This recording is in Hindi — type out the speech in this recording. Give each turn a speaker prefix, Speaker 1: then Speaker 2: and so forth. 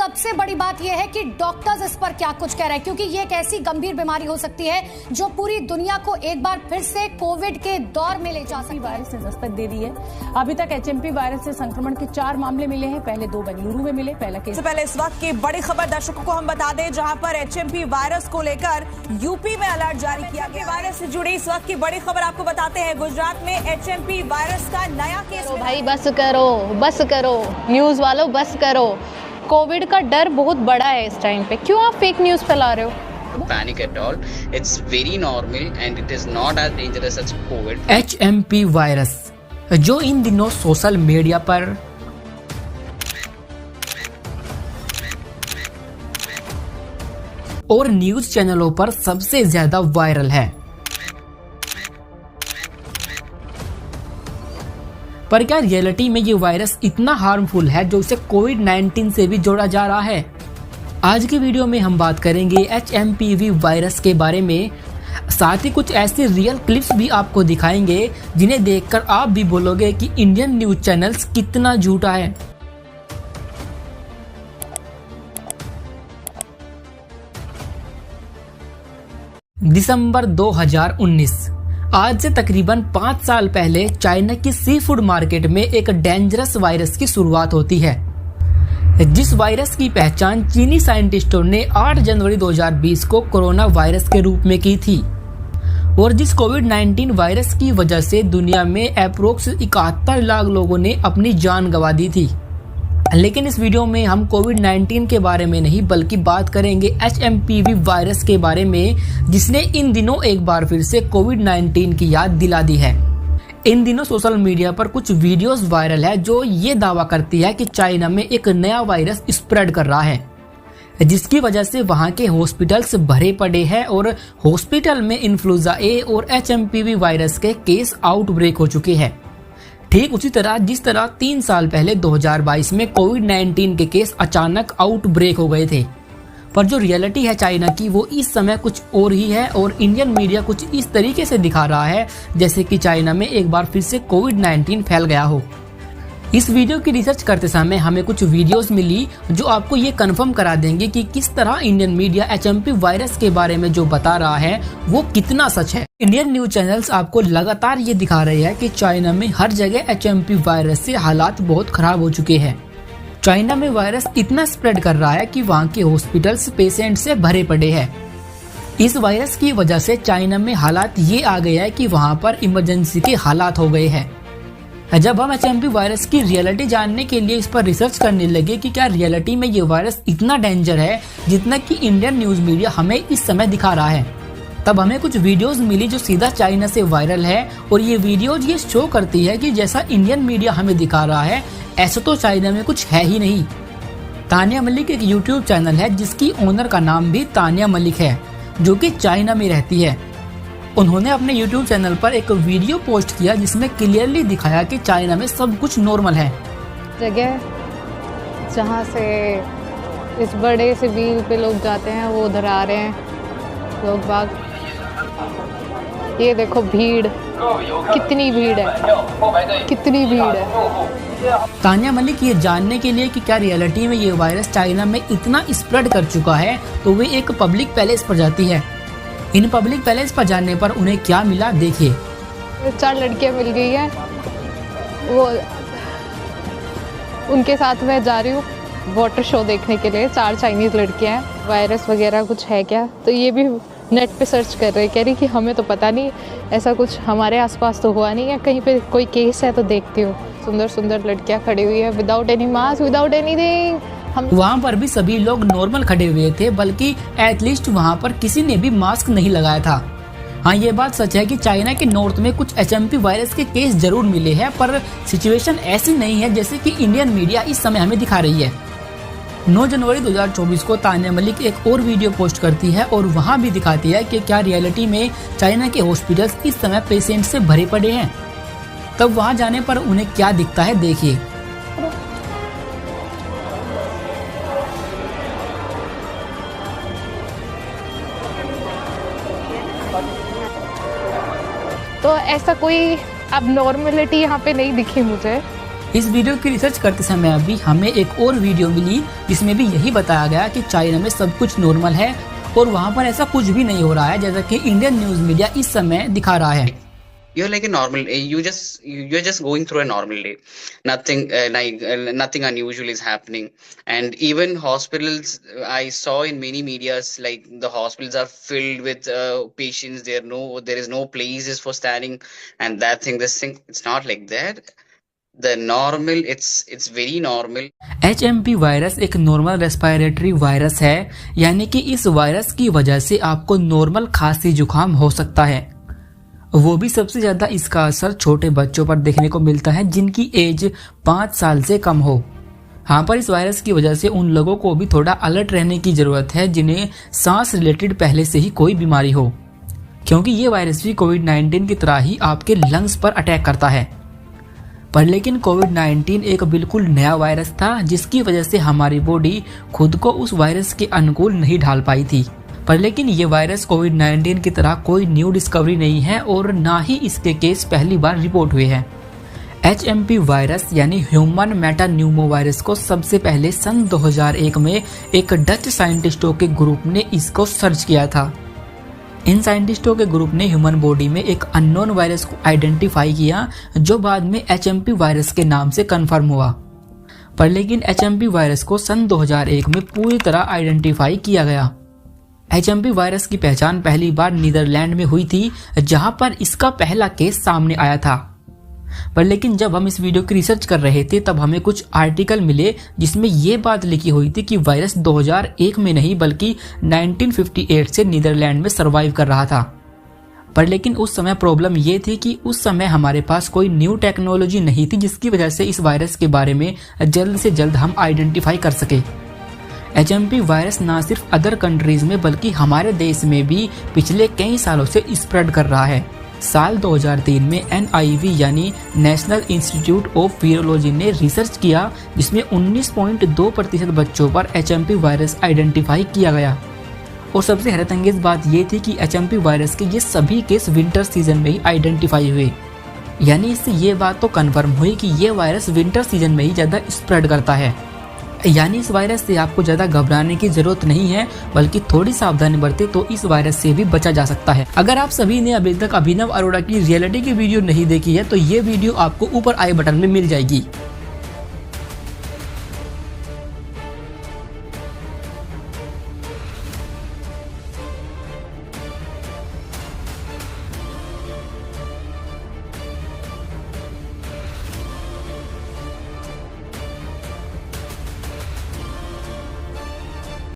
Speaker 1: सबसे बड़ी बात यह है कि डॉक्टर्स इस पर क्या कुछ कह रहे हैं, क्योंकि ये एक ऐसी गंभीर बीमारी हो सकती है जो पूरी दुनिया को एक बार फिर से कोविड के दौर में ले जा सकती है।
Speaker 2: वायरस ने दस्तक दे दी है। अभी तक एचएमपी वायरस से संक्रमण के 4 मामले मिले हैं। पहले 2 बेंगलुरु में मिले। पहला केस।
Speaker 3: पहले इस वक्त की बड़ी खबर दर्शकों को हम बता दें, जहां पर एचएमपी वायरस को लेकर यूपी में अलर्ट जारी किया गया। वायरस से जुड़ी इस वक्त की बड़ी खबर आपको बताते हैं। गुजरात में एचएमपी वायरस का नया केस।
Speaker 4: भाई बस करो न्यूज वालों, बस करो। कोविड का डर बहुत बड़ा है इस टाइम पे। क्यों आप फेक न्यूज फैला रहे हो?
Speaker 5: Panic at all. It's very normal and it is not as dangerous as COVID.
Speaker 6: HMP virus जो इन दिनों सोशल मीडिया पर और न्यूज चैनलों पर सबसे ज्यादा वायरल है। पर क्या रियलिटी में ये वायरस इतना हार्मफुल है जो उसे कोविड-19 से भी जोड़ा जा रहा है? आज की वीडियो में हम बात करेंगे HMPV वायरस के बारे में। साथ ही कुछ ऐसे रियल क्लिप्स भी आपको दिखाएंगे जिन्हें देखकर आप भी बोलोगे कि इंडियन न्यूज चैनल्स कितना झूठा है। दिसंबर 2019, आज से तकरीबन 5 साल पहले चाइना की सी फूड मार्केट में एक डेंजरस वायरस की शुरुआत होती है, जिस वायरस की पहचान चीनी साइंटिस्टों ने 8 जनवरी 2020 को कोरोना वायरस के रूप में की थी और जिस कोविड-19 वायरस की वजह से दुनिया में अप्रोक्स 71 लाख लोगों ने अपनी जान गंवा दी थी। लेकिन इस वीडियो में हम कोविड-19 के बारे में नहीं बल्कि बात करेंगे HMPV वायरस के बारे में, जिसने इन दिनों एक बार फिर से कोविड-19 की याद दिला दी है। इन दिनों सोशल मीडिया पर कुछ वीडियोस वायरल है जो ये दावा करती है कि चाइना में एक नया वायरस स्प्रेड कर रहा है, जिसकी वजह से वहां के हॉस्पिटल्स भरे पड़े हैं और हॉस्पिटल में इन्फ्लुएंजा ए और HMPV वायरस के केस आउटब्रेक हो चुके हैं। ठीक उसी तरह जिस तरह 3 साल पहले 2022 में कोविड-19 के केस अचानक आउटब्रेक हो गए थे। पर जो रियलिटी है चाइना की वो इस समय कुछ और ही है और इंडियन मीडिया कुछ इस तरीके से दिखा रहा है जैसे कि चाइना में एक बार फिर से कोविड-19 फैल गया हो। इस वीडियो की रिसर्च करते समय हमें कुछ वीडियोस मिली जो आपको ये कंफर्म करा देंगे कि किस तरह इंडियन मीडिया HMP वायरस के बारे में जो बता रहा है वो कितना सच है। इंडियन न्यूज चैनल्स आपको लगातार ये दिखा रहे हैं कि चाइना में हर जगह HMP वायरस से हालात बहुत खराब हो चुके हैं। चाइना में वायरस इतना स्प्रेड कर रहा है कि वहाँ के हॉस्पिटल्स पेशेंट से भरे पड़े हैं। इस वायरस की वजह से चाइना में हालात ये आ गए हैं कि वहाँ पर इमरजेंसी के हालात हो गए हैं। जब हम HMP वायरस की रियलिटी जानने के लिए इस पर रिसर्च करने लगे कि क्या रियलिटी में ये वायरस इतना डेंजर है जितना कि इंडियन न्यूज मीडिया हमें इस समय दिखा रहा है, तब हमें कुछ वीडियोस मिली जो सीधा चाइना से वायरल है और ये वीडियोज ये शो करती है कि जैसा इंडियन मीडिया हमें दिखा रहा है ऐसा तो चाइना में कुछ है ही नहीं। तानिया मलिक एक यूट्यूब चैनल है जिसकी ओनर का नाम भी तानिया मलिक है, जो कि चाइना में रहती है। उन्होंने अपने YouTube चैनल पर एक वीडियो पोस्ट किया जिसमें क्लियरली दिखाया कि चाइना में सब कुछ नॉर्मल है।
Speaker 4: जगह जहाँ से इस बड़े से व्हील पे लोग जाते हैं वो उधर आ रहे हैं लोग बाग। ये देखो भीड़, कितनी भीड़ है।
Speaker 6: तानिया मलिक ये जानने के लिए कि क्या रियलिटी में ये वायरस चाइना में इतना स्प्रेड कर चुका है तो वे एक पब्लिक पैलेस पर जाती है। इन पब्लिक पैलेस पर जाने पर उन्हें क्या मिला देखिए।
Speaker 4: 4 लड़कियां मिल गई हैं, वो उनके साथ मैं जा रही हूँ वाटर शो देखने के लिए। 4 चाइनीज लड़कियां हैं। वायरस वगैरह कुछ है क्या, तो ये भी नेट पे सर्च कर रहे, कह रही कि हमें तो पता नहीं, ऐसा कुछ हमारे आसपास तो हुआ नहीं है, कहीं पे कोई केस है तो देखती हूँ। सुंदर सुंदर लड़कियां खड़ी हुई है without any mask, without anything.
Speaker 6: वहाँ पर भी सभी लोग नॉर्मल खड़े हुए थे, बल्कि एटलीस्ट वहाँ पर किसी ने भी मास्क नहीं लगाया था। हाँ, ये बात सच है कि चाइना के नॉर्थ में कुछ HMP वायरस के केस जरूर मिले हैं, पर सिचुएशन ऐसी नहीं है जैसे कि इंडियन मीडिया इस समय हमें दिखा रही है। 9 जनवरी 2024 को तानिया मलिक एक और वीडियो पोस्ट करती है और वहाँ भी दिखाती है कि क्या रियलिटी में चाइना के हॉस्पिटल्स इस समय पेशेंट से भरे पड़े हैं। तब वहाँ जाने पर उन्हें क्या दिखता है देखिए।
Speaker 4: तो ऐसा कोई अब नॉर्मलिटी यहाँ पे नहीं दिखी मुझे।
Speaker 6: इस वीडियो की रिसर्च करते समय अभी हमें एक और वीडियो मिली जिसमें भी यही बताया गया कि चाइना में सब कुछ नॉर्मल है और वहाँ पर ऐसा कुछ भी नहीं हो रहा है जैसा कि इंडियन न्यूज मीडिया इस समय दिखा रहा है।
Speaker 5: You're like a normal, you're just going through a normal day. Nothing unusual is happening. And even hospitals, I saw in many medias, like the hospitals are filled with patients. There is no places for standing and this thing, it's not like that. The normal, it's very normal.
Speaker 6: HMP virus एक नॉर्मल रेस्पिरेटरी वायरस है, यानी कि इस वायरस की वजह से आपको नॉर्मल खांसी जुकाम हो सकता है। वो भी सबसे ज्यादा इसका असर छोटे बच्चों पर देखने को मिलता है जिनकी एज 5 साल से कम हो। हाँ, पर इस वायरस की वजह से उन लोगों को भी थोड़ा अलर्ट रहने की जरूरत है जिन्हें सांस रिलेटेड पहले से ही कोई बीमारी हो, क्योंकि ये वायरस भी कोविड-19 की तरह ही आपके लंग्स पर अटैक करता है। पर लेकिन कोविड-19 एक बिल्कुल नया वायरस था जिसकी वजह से हमारी बॉडी खुद को उस वायरस के अनुकूल नहीं ढाल पाई थी। पर लेकिन ये वायरस कोविड-19 की तरह कोई न्यू डिस्कवरी नहीं है और ना ही इसके केस पहली बार रिपोर्ट हुए हैं। HMP वायरस यानी ह्यूमन मेटान्यूमो वायरस को सबसे पहले सन 2001 में एक डच साइंटिस्टों के ग्रुप ने इसको सर्च किया था। इन साइंटिस्टों के ग्रुप ने ह्यूमन बॉडी में एक अननोन वायरस को आइडेंटिफाई किया जो बाद में HMP वायरस के नाम से कंफर्म हुआ। पर लेकिन HMP वायरस को सन 2001 में पूरी तरह आइडेंटिफाई किया गया। HMP वायरस की पहचान पहली बार नीदरलैंड में हुई थी जहां पर इसका पहला केस सामने आया था। पर लेकिन जब हम इस वीडियो की रिसर्च कर रहे थे तब हमें कुछ आर्टिकल मिले जिसमें यह बात लिखी हुई थी कि वायरस 2001 में नहीं बल्कि 1958 से नीदरलैंड में सरवाइव कर रहा था। पर लेकिन उस समय प्रॉब्लम ये थी कि उस समय हमारे पास कोई न्यू टेक्नोलॉजी नहीं थी जिसकी वजह से इस वायरस के बारे में जल्द से जल्द हम आइडेंटिफाई कर सके। HMP वायरस ना सिर्फ अदर कंट्रीज में बल्कि हमारे देश में भी पिछले कई सालों से स्प्रेड कर रहा है। साल 2003 में NIV यानी नेशनल इंस्टीट्यूट ऑफ वीरोलॉजी ने रिसर्च किया जिसमें 19.2% बच्चों पर HMP वायरस आइडेंटिफाई किया गया। और सबसे हैरतअंगेज बात ये थी कि HMP वायरस के ये सभी केस विंटर सीजन में ही आइडेंटिफाई हुए, यानी इससे ये बात तो कन्फर्म हुई कि ये वायरस विंटर सीजन में ही ज़्यादा स्प्रेड करता है। यानी इस वायरस से आपको ज़्यादा घबराने की जरूरत नहीं है, बल्कि थोड़ी सावधानी बरते तो इस वायरस से भी बचा जा सकता है। अगर आप सभी ने अभी तक अभिनव अरोड़ा की रियलिटी की वीडियो नहीं देखी है तो ये वीडियो आपको ऊपर आई बटन में मिल जाएगी।